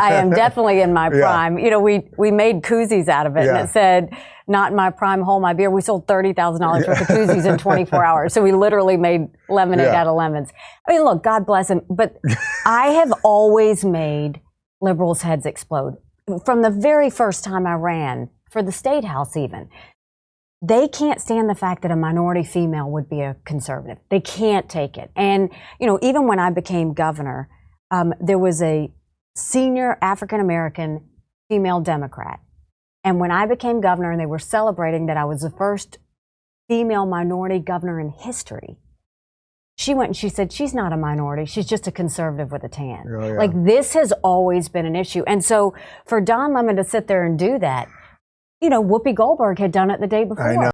I am definitely in my prime. You know, we made koozies out of it, and it said, "Not in my prime, hold my beer." We sold $30,000 worth of koozies in 24 hours. So we literally made lemonade out of lemons. I mean, look, God bless him, but I have always made liberals' heads explode. From the very first time I ran for the state house even. They can't stand the fact that a minority female would be a conservative. They can't take it. And, you know, even when I became governor, there was a senior African-American female Democrat. And when I became governor and they were celebrating that I was the first female minority governor in history, she went and she said, she's not a minority. She's just a conservative with a tan. Oh, yeah. Like, this has always been an issue. And so for Don Lemon to sit there and do that, you know, Whoopi Goldberg had done it the day before. I know.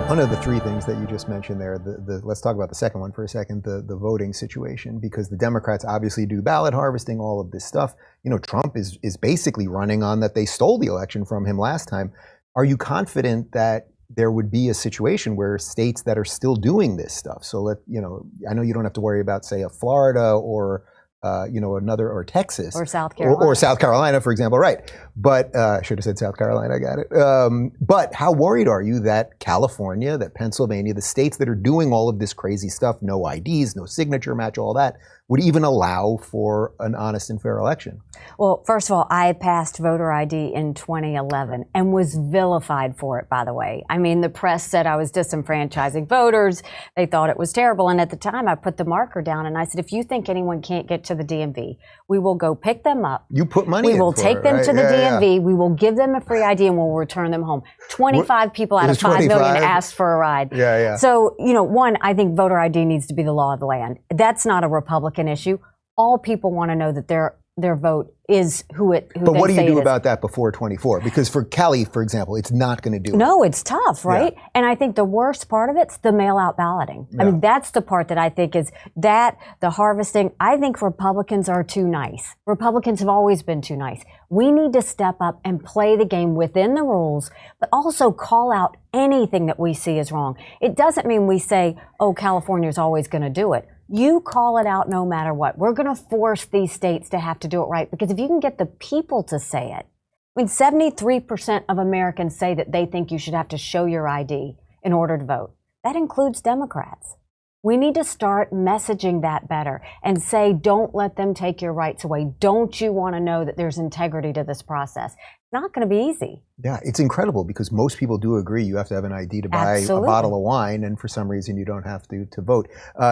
One of the three things that you just mentioned there, let's talk about the second one for a second, the voting situation, because the Democrats obviously do ballot harvesting, all of this stuff. You know, Trump is basically running on that they stole the election from him last time. Are you confident that there would be a situation where states that are still doing this stuff, so I know you don't have to worry about, say, a Florida or or Texas or South Carolina or South Carolina, for example, right? But I should have said South Carolina. I got it. But how worried are you that California, that Pennsylvania, the states that are doing all of this crazy stuff, no IDs, no signature match, all that, would even allow for an honest and fair election? Well, first of all, I passed voter ID in 2011 and was vilified for it, by the way. I mean, the press said I was disenfranchising voters. They thought it was terrible. And at the time, I put the marker down and I said, if you think anyone can't get to the DMV, we will go pick them up. You put money in. We will take them to the DMV. We will give them a free ID and we'll return them home. 25 people out of 5 million asked for a ride. So, you know, one, I think voter ID needs to be the law of the land. That's not a Republican issue. All people want to know that their vote is who they say it is. But what do you do about that before 24? Because for Cali, for example, it's not going to do it. No, it's tough, right? Yeah. And I think the worst part of it's the mail-out balloting. Yeah. I mean, that's the part that I think is the harvesting. I think Republicans are too nice. Republicans have always been too nice. We need to step up and play the game within the rules, but also call out anything that we see is wrong. It doesn't mean we say, oh, California's always going to do it. You call it out no matter what. We're going to force these states to have to do it right, because if you can get the people to say it, I mean, 73% of Americans say that they think you should have to show your ID in order to vote. That includes Democrats. We need to start messaging that better and say, don't let them take your rights away. Don't you want to know that there's integrity to this process? It's not going to be easy. Yeah, it's incredible because most people do agree you have to have an ID to buy a bottle of wine, and for some reason you don't have to vote.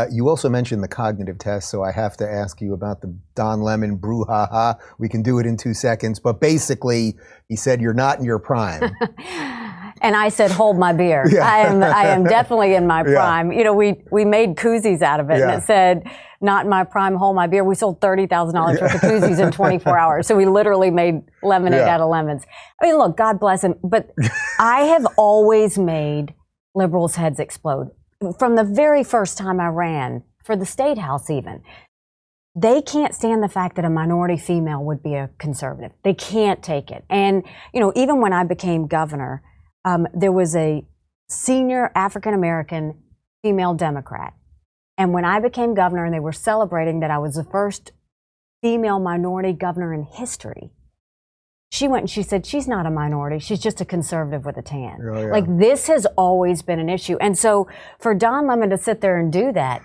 You also mentioned the cognitive test, so I have to ask you about the Don Lemon brouhaha. We can do it in 2 seconds, but basically he said you're not in your prime. And I said, hold my beer. Yeah. I am definitely in my prime. You know, we made koozies out of it, and it said, not in my prime, hold my beer. We sold $30,000 worth of koozies in 24 hours. So we literally made lemonade out of lemons. I mean, look, God bless him, but I have always made liberals' heads explode. From the very first time I ran for the state house even, they can't stand the fact that a minority female would be a conservative. They can't take it. And, you know, even when I became governor, there was a senior African-American female Democrat. And when I became governor and they were celebrating that I was the first female minority governor in history, she went and she said, she's not a minority. She's just a conservative with a tan. Oh, yeah. Like, this has always been an issue. And so for Don Lemon to sit there and do that,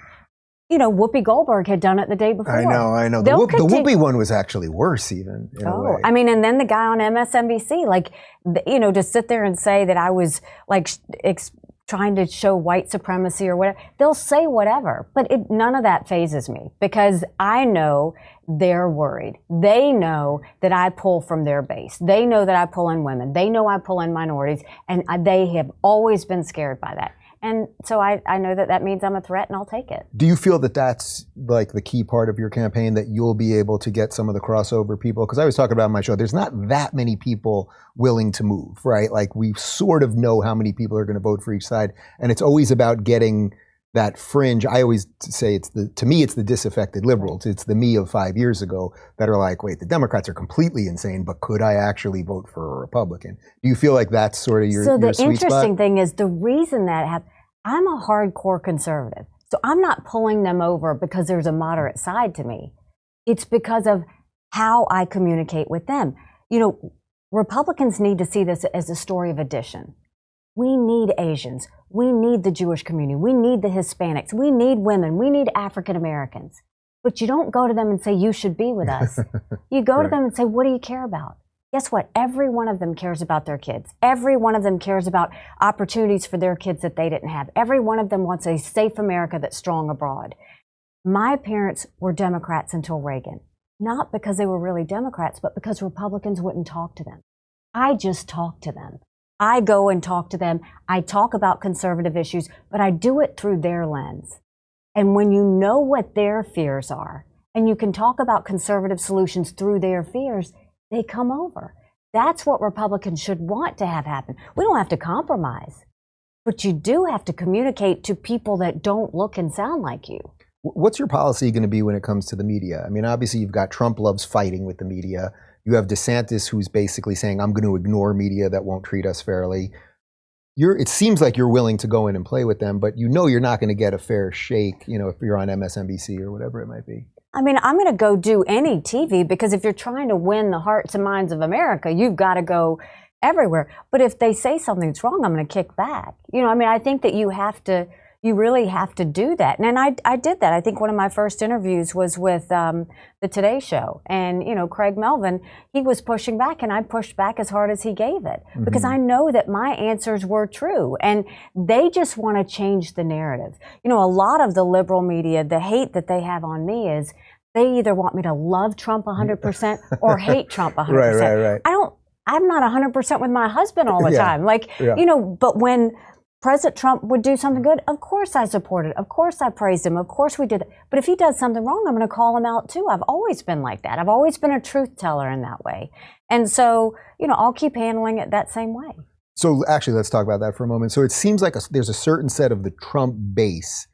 you know, Whoopi Goldberg had done it the day before. I know. The Whoopi one was actually worse even, in a way. I mean, and then the guy on MSNBC, like, you know, to sit there and say that I was, like, trying to show white supremacy or whatever. They'll say whatever, but none of that phases me, because I know they're worried. They know that I pull from their base. They know that I pull in women. They know I pull in minorities, and they have always been scared by that. And so I know that means I'm a threat, and I'll take it. Do you feel that that's like the key part of your campaign, that you'll be able to get some of the crossover people? Because I was talking about on my show, there's not that many people willing to move, right? Like, we sort of know how many people are going to vote for each side. And it's always about getting that fringe. I always say to me, it's the disaffected liberals. It's the me of 5 years ago that are like, wait, the Democrats are completely insane, but could I actually vote for a Republican? Do you feel like that's sort of your sweet spot? So the interesting thing is, the reason that happened, I'm a hardcore conservative. So I'm not pulling them over because there's a moderate side to me. It's because of how I communicate with them. You know, Republicans need to see this as a story of addition. We need Asians. We need the Jewish community. We need the Hispanics. We need women. We need African Americans. But you don't go to them and say, you should be with us. You go to them and say, what do you care about? Guess what? Every one of them cares about their kids. Every one of them cares about opportunities for their kids that they didn't have. Every one of them wants a safe America that's strong abroad. My parents were Democrats until Reagan. Not because they were really Democrats, but because Republicans wouldn't talk to them. I just talk to them. I go and talk to them. I talk about conservative issues, but I do it through their lens. And when you know what their fears are, and you can talk about conservative solutions through their fears, they come over. That's what Republicans should want to have happen. We don't have to compromise, but you do have to communicate to people that don't look and sound like you. What's your policy going to be when it comes to the media? I mean, obviously you've got Trump loves fighting with the media. You have DeSantis who's basically saying, I'm going to ignore media that won't treat us fairly. It seems like you're willing to go in and play with them, but you know you're not going to get a fair shake, you know, if you're on MSNBC or whatever it might be. I mean, I'm going to go do any TV because if you're trying to win the hearts and minds of America, you've got to go everywhere. But if they say something's wrong, I'm going to kick back. You know, I mean, I think that you really have to do that. And I did that. I think one of my first interviews was with the Today Show. And, you know, Craig Melvin, he was pushing back and I pushed back as hard as he gave it because I know that my answers were true. And they just want to change the narrative. You know, a lot of the liberal media, the hate that they have on me is they either want me to love Trump 100% or hate Trump 100%. Right. I'm not 100% with my husband all the time. You know, but when President Trump would do something good, of course I supported it. Of course I praised him. Of course we did it. But if he does something wrong, I'm going to call him out too. I've always been like that. I've always been a truth teller in that way. And so, you know, I'll keep handling it that same way. So actually, let's talk about that for a moment. So it seems like there's a certain set of the Trump base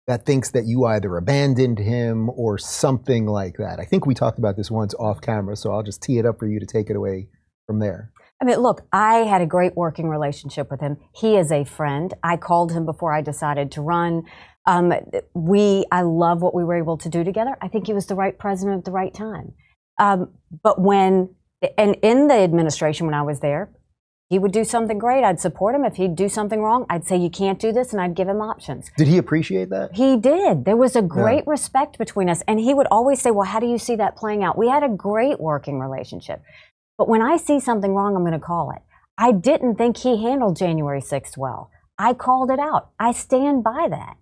that thinks that you either abandoned him or something like that. I think we talked about this once off camera, so I'll just tee it up for you to take it away from there. I mean, look, I had a great working relationship with him. He is a friend. I called him before I decided to run. I love what we were able to do together. I think he was the right president at the right time. But in the administration when I was there, he would do something great, I'd support him. If he'd do something wrong, I'd say, you can't do this, and I'd give him options. Did he appreciate that? He did. There was a great respect between us. And he would always say, well, how do you see that playing out? We had a great working relationship. But when I see something wrong, I'm going to call it. I didn't think he handled January 6th well. I called it out. I stand by that.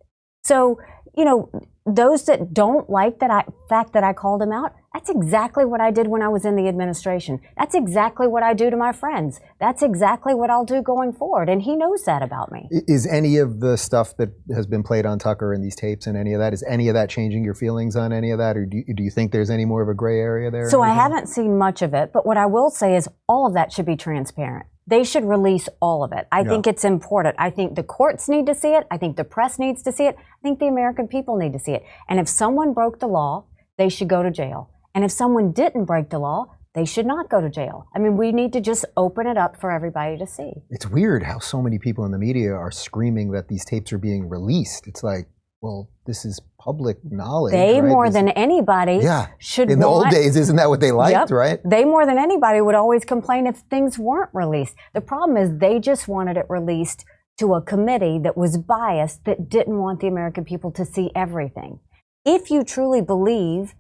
So, you know, those that don't like fact that I called him out, that's exactly what I did when I was in the administration. That's exactly what I do to my friends. That's exactly what I'll do going forward. And he knows that about me. Is any of the stuff that has been played on Tucker in these tapes and any of that, is any of that changing your feelings on any of that? Or do you think there's any more of a gray area there? So I haven't seen much of it, but what I will say is all of that should be transparent. They should release all of it. I think it's important. I think the courts need to see it. I think the press needs to see it. I think the American people need to see it. And if someone broke the law, they should go to jail. And if someone didn't break the law, they should not go to jail. I mean, we need to just open it up for everybody to see. It's weird how so many people in the media are screaming that these tapes are being released. It's like, well, this is public knowledge. They more than anybody should in the old days, isn't that what they liked, right? They more than anybody would always complain if things weren't released. The problem is they just wanted it released to a committee that was biased, that didn't want the American people to see everything. If you truly believe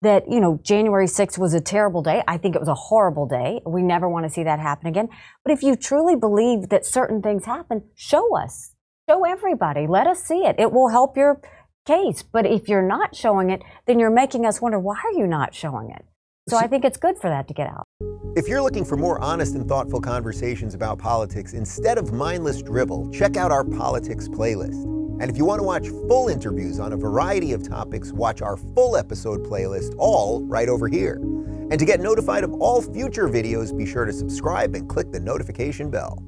that, you know, January 6th was a terrible day, I think it was a horrible day. We never want to see that happen again. But if you truly believe that certain things happen, show us. Show everybody. Let us see it. It will help your case. But if you're not showing it, then you're making us wonder, why are you not showing it? So I think it's good for that to get out. If you're looking for more honest and thoughtful conversations about politics instead of mindless drivel, check out our politics playlist. And if you want to watch full interviews on a variety of topics, watch our full episode playlist, all right over here. And to get notified of all future videos, be sure to subscribe and click the notification bell.